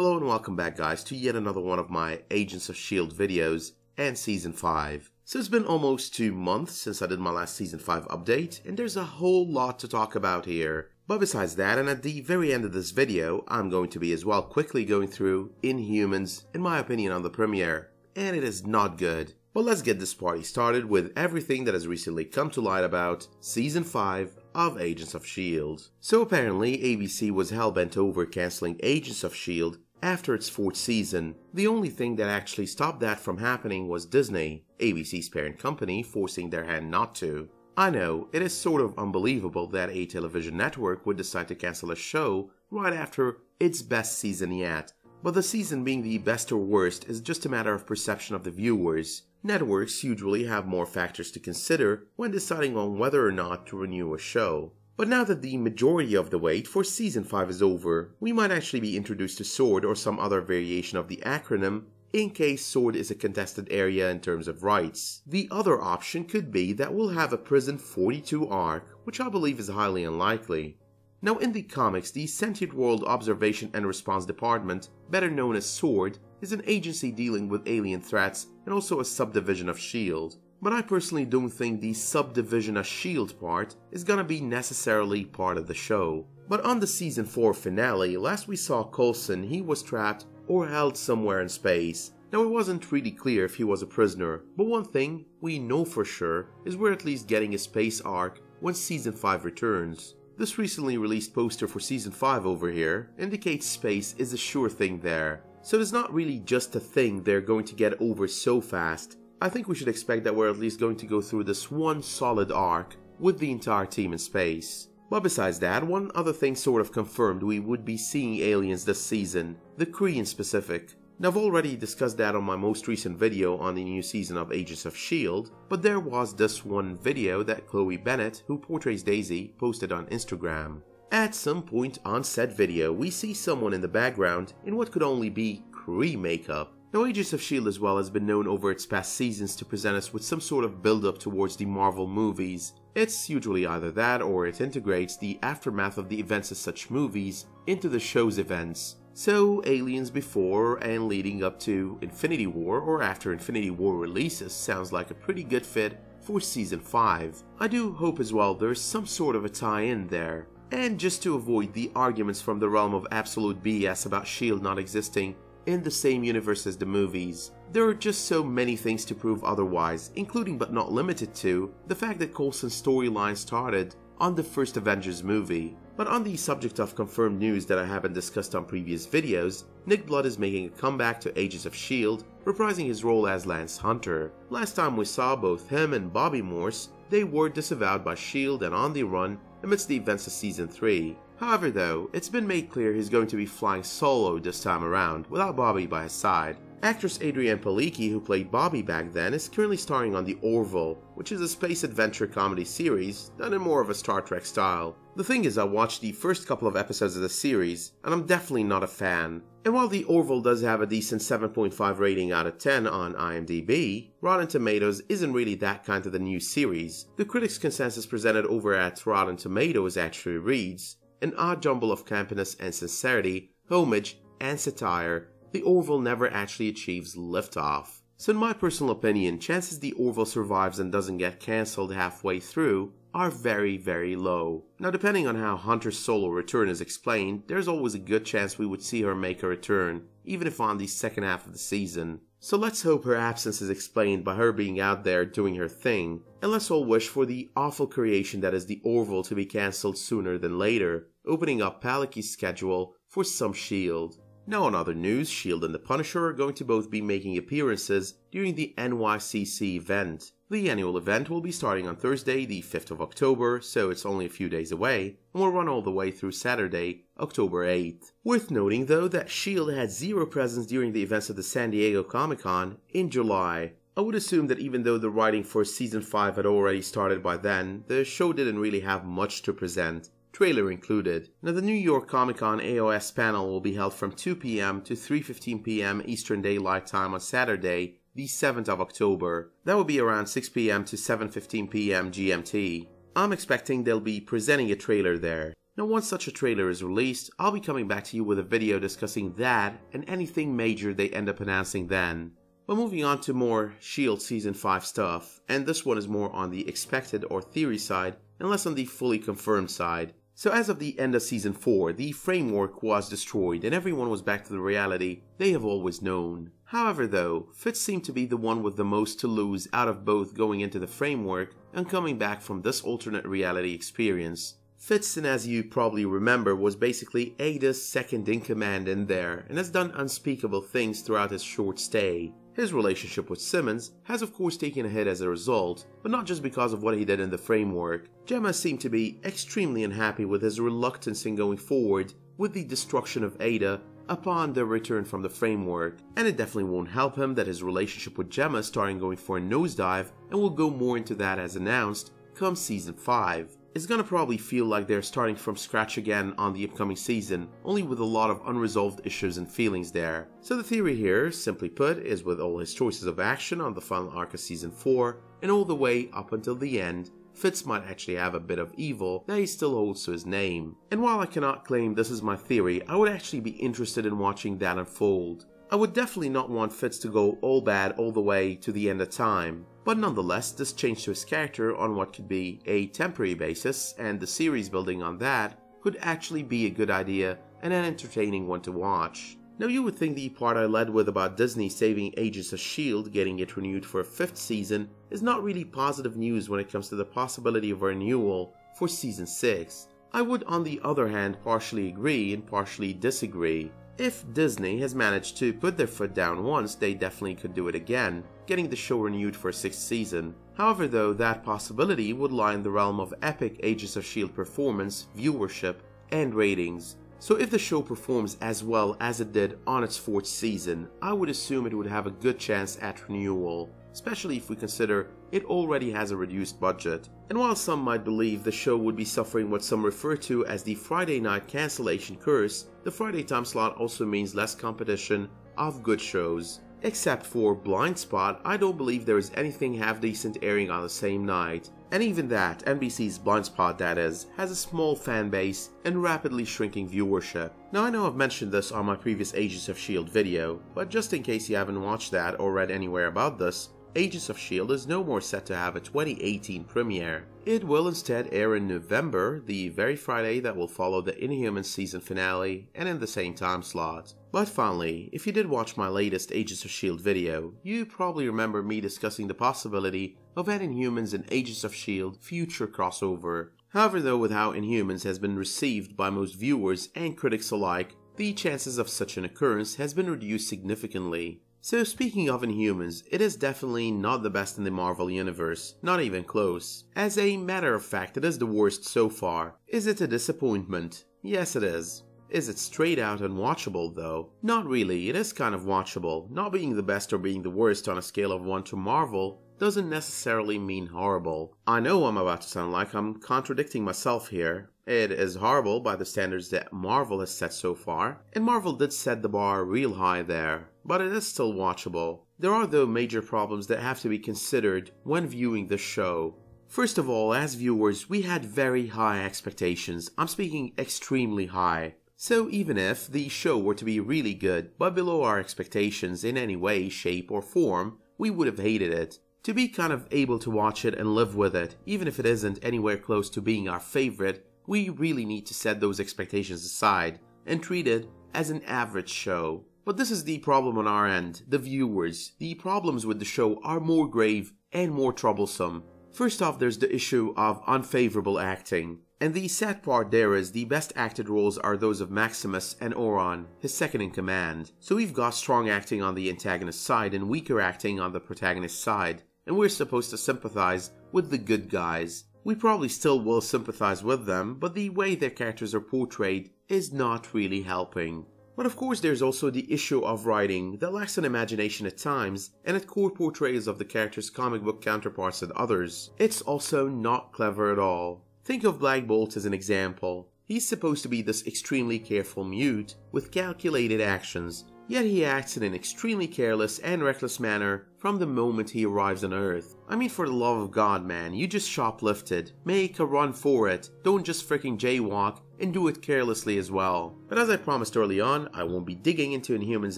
Hello and welcome back guys to yet another one of my Agents of S.W.O.R.D videos and Season 5. So it's been almost 2 months since I did my last Season 5 update and there's a whole lot to talk about here. But besides that, and at the very end of this video, I'm going to be as well quickly going through Inhumans in my opinion on the premiere. And it is not good. But let's get this party started with everything that has recently come to light about Season 5 of Agents of S.W.O.R.D. So apparently ABC was hellbent over cancelling Agents of S.W.O.R.D. after its 4th season. The only thing that actually stopped that from happening was Disney, ABC's parent company, forcing their hand not to. I know, it is sort of unbelievable that a television network would decide to cancel a show right after its best season yet. But the season being the best or worst is just a matter of perception of the viewers. Networks usually have more factors to consider when deciding on whether or not to renew a show. But now that the majority of the wait for Season 5 is over, we might actually be introduced to S.W.O.R.D or some other variation of the acronym in case S.W.O.R.D is a contested area in terms of rights. The other option could be that we'll have a Prison 42 arc, which I believe is highly unlikely. Now in the comics, the Sentient World Observation and Response Department, better known as S.W.O.R.D, is an agency dealing with alien threats and also a subdivision of S.W.O.R.D. But I personally don't think the subdivision of S.W.O.R.D part is gonna be necessarily part of the show. But on the Season 4 finale, last we saw Coulson, he was trapped or held somewhere in space. Now it wasn't really clear if he was a prisoner, but one thing we know for sure is we're at least getting a space arc when Season 5 returns. This recently released poster for Season 5 over here indicates space is a sure thing there. So it's not really just a thing they're going to get over so fast. I think we should expect that we're at least going to go through this one solid arc with the entire team in space. But besides that, one other thing sort of confirmed we would be seeing aliens this season, the Kree in specific. Now I've already discussed that on my most recent video on the new season of Agents of S.W.O.R.D, but there was this one video that Chloe Bennett, who portrays Daisy, posted on Instagram. At some point on said video, we see someone in the background in what could only be Kree makeup. Now Agents of S.W.O.R.D as well has been known over its past seasons to present us with some sort of build-up towards the Marvel movies. It's usually either that or it integrates the aftermath of the events of such movies into the show's events. So aliens before and leading up to Infinity War or after Infinity War releases sounds like a pretty good fit for Season 5. I do hope as well there's some sort of a tie-in there. And just to avoid the arguments from the realm of absolute BS about S.W.O.R.D not existing in the same universe as the movies, there are just so many things to prove otherwise, including but not limited to the fact that Coulson's storyline started on the first Avengers movie. But on the subject of confirmed news that I haven't discussed on previous videos, Nick Blood is making a comeback to Agents of S.W.O.R.D, reprising his role as Lance Hunter. Last time we saw both him and Bobby Morse, they were disavowed by S.W.O.R.D and on the run amidst the events of Season 3. However though, it's been made clear he's going to be flying solo this time around, without Bobby by his side. Actress Adrienne Palicki, who played Bobby back then, is currently starring on The Orville, which is a space adventure comedy series done in more of a Star Trek style. The thing is, I watched the first couple of episodes of the series, and I'm definitely not a fan. And while The Orville does have a decent 7.5 rating out of 10 on IMDb, Rotten Tomatoes isn't really that kind of the new series. The critics' consensus presented over at Rotten Tomatoes actually reads, "An odd jumble of campiness and sincerity, homage, and satire, The Orville never actually achieves liftoff." So in my personal opinion, chances The Orville survives and doesn't get cancelled halfway through are very, very low. Now depending on how Hunter's solo return is explained, there's always a good chance we would see her make a return, even if on the second half of the season. So let's hope her absence is explained by her being out there doing her thing, and let's all wish for the awful creation that is The Orville to be cancelled sooner than later, opening up Palicki's schedule for some S.W.O.R.D. Now on other news, S.W.O.R.D and the Punisher are going to both be making appearances during the NYCC event. The annual event will be starting on Thursday, the 5th of October, so it's only a few days away, and will run all the way through Saturday, October 8th. Worth noting though that S.W.O.R.D had zero presence during the events of the San Diego Comic-Con in July. I would assume that even though the writing for Season 5 had already started by then, the show didn't really have much to present, trailer included. Now the New York Comic-Con AOS panel will be held from 2 p.m. to 3:15 p.m. Eastern Daylight Time on Saturday, the 7th of October. That will be around 6 p.m. to 7:15 p.m. GMT. I'm expecting they'll be presenting a trailer there. Now once such a trailer is released, I'll be coming back to you with a video discussing that and anything major they end up announcing then. But moving on to more S.W.O.R.D. Season 5 stuff, and this one is more on the expected or theory side and less on the fully confirmed side. So as of the end of Season 4, the framework was destroyed and everyone was back to the reality they have always known. However though, Fitz seemed to be the one with the most to lose out of both going into the framework and coming back from this alternate reality experience. Fitz, and as you probably remember, was basically AIDA's second-in-command in there and has done unspeakable things throughout his short stay. His relationship with Simmons has of course taken a hit as a result, but not just because of what he did in the framework. Gemma seemed to be extremely unhappy with his reluctance in going forward with the destruction of AIDA upon their return from the framework, and it definitely won't help him that his relationship with Gemma is starting going for a nosedive, and we'll go more into that as announced come Season 5. It's gonna probably feel like they're starting from scratch again on the upcoming season, only with a lot of unresolved issues and feelings there. So the theory here, simply put, is with all his choices of action on the final arc of Season 4, and all the way up until the end, Fitz might actually have a bit of evil that he still holds to his name. And while I cannot claim this is my theory, I would actually be interested in watching that unfold. I would definitely not want Fitz to go all bad all the way to the end of time, but nonetheless this change to his character on what could be a temporary basis and the series building on that could actually be a good idea and an entertaining one to watch. Now you would think the part I led with about Disney saving Agents of S.W.O.R.D. getting it renewed for a 5th season is not really positive news when it comes to the possibility of a renewal for Season 6. I would on the other hand partially agree and partially disagree. If Disney has managed to put their foot down once, they definitely could do it again, getting the show renewed for a 6th season. However though, that possibility would lie in the realm of epic Agents of S.W.O.R.D. performance, viewership, and ratings. So if the show performs as well as it did on its 4th season, I would assume it would have a good chance at renewal, especially if we consider it already has a reduced budget. And while some might believe the show would be suffering what some refer to as the Friday night cancellation curse, the Friday time slot also means less competition of good shows. Except for Blind Spot, I don't believe there is anything half decent airing on the same night. And even that, NBC's Blind Spot that is, has a small fan base and rapidly shrinking viewership. Now I know I've mentioned this on my previous Agents of S.W.O.R.D. video, but just in case you haven't watched that or read anywhere about this, Agents of S.W.O.R.D. is no more set to have a 2018 premiere. It will instead air in November, the very Friday that will follow the Inhumans season finale, and in the same time slot. But finally, if you did watch my latest Agents of S.W.O.R.D. video, you probably remember me discussing the possibility of an Inhumans and Agents of S.W.O.R.D. future crossover. However though, with how Inhumans has been received by most viewers and critics alike, the chances of such an occurrence has been reduced significantly. So speaking of Inhumans, it is definitely not the best in the Marvel universe, not even close. As a matter of fact, it is the worst so far. Is it a disappointment? Yes it is. Is it straight out unwatchable though? Not really, it is kind of watchable. Not being the best or being the worst on a scale of 1 to Marvel doesn't necessarily mean horrible. I know I'm about to sound like I'm contradicting myself here. It is horrible by the standards that Marvel has set so far, and Marvel did set the bar real high there, but it is still watchable. There are though major problems that have to be considered when viewing the show. First of all, as viewers, we had very high expectations. I'm speaking extremely high. So even if the show were to be really good, but below our expectations in any way, shape, or form, we would have hated it. To be kind of able to watch it and live with it, even if it isn't anywhere close to being our favorite, we really need to set those expectations aside and treat it as an average show. But this is the problem on our end, the viewers. The problems with the show are more grave and more troublesome. First off, there's the issue of unfavorable acting. And the sad part there is the best acted roles are those of Maximus and Oron, his second-in-command. So we've got strong acting on the antagonist side and weaker acting on the protagonist side, and we're supposed to sympathize with the good guys. We probably still will sympathize with them, but the way their characters are portrayed is not really helping. But of course there's also the issue of writing that lacks an imagination at times, and at core portrayals of the characters' comic book counterparts and others. It's also not clever at all. Think of Black Bolt as an example. He's supposed to be this extremely careful mute with calculated actions, yet he acts in an extremely careless and reckless manner from the moment he arrives on Earth. I mean, for the love of God, man, you just shoplifted. Make a run for it. Don't just freaking jaywalk and do it carelessly as well. But as I promised early on, I won't be digging into Inhumans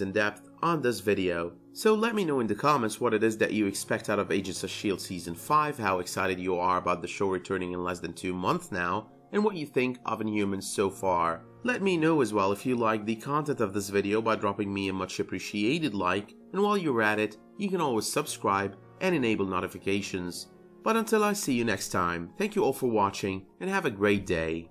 in depth on this video. So let me know in the comments what it is that you expect out of Agents of S.W.O.R.D Season 5, how excited you are about the show returning in less than 2 months now, and what you think of Inhumans so far. Let me know as well if you like the content of this video by dropping me a much appreciated like, and while you're at it, you can always subscribe and enable notifications. But until I see you next time, thank you all for watching and have a great day.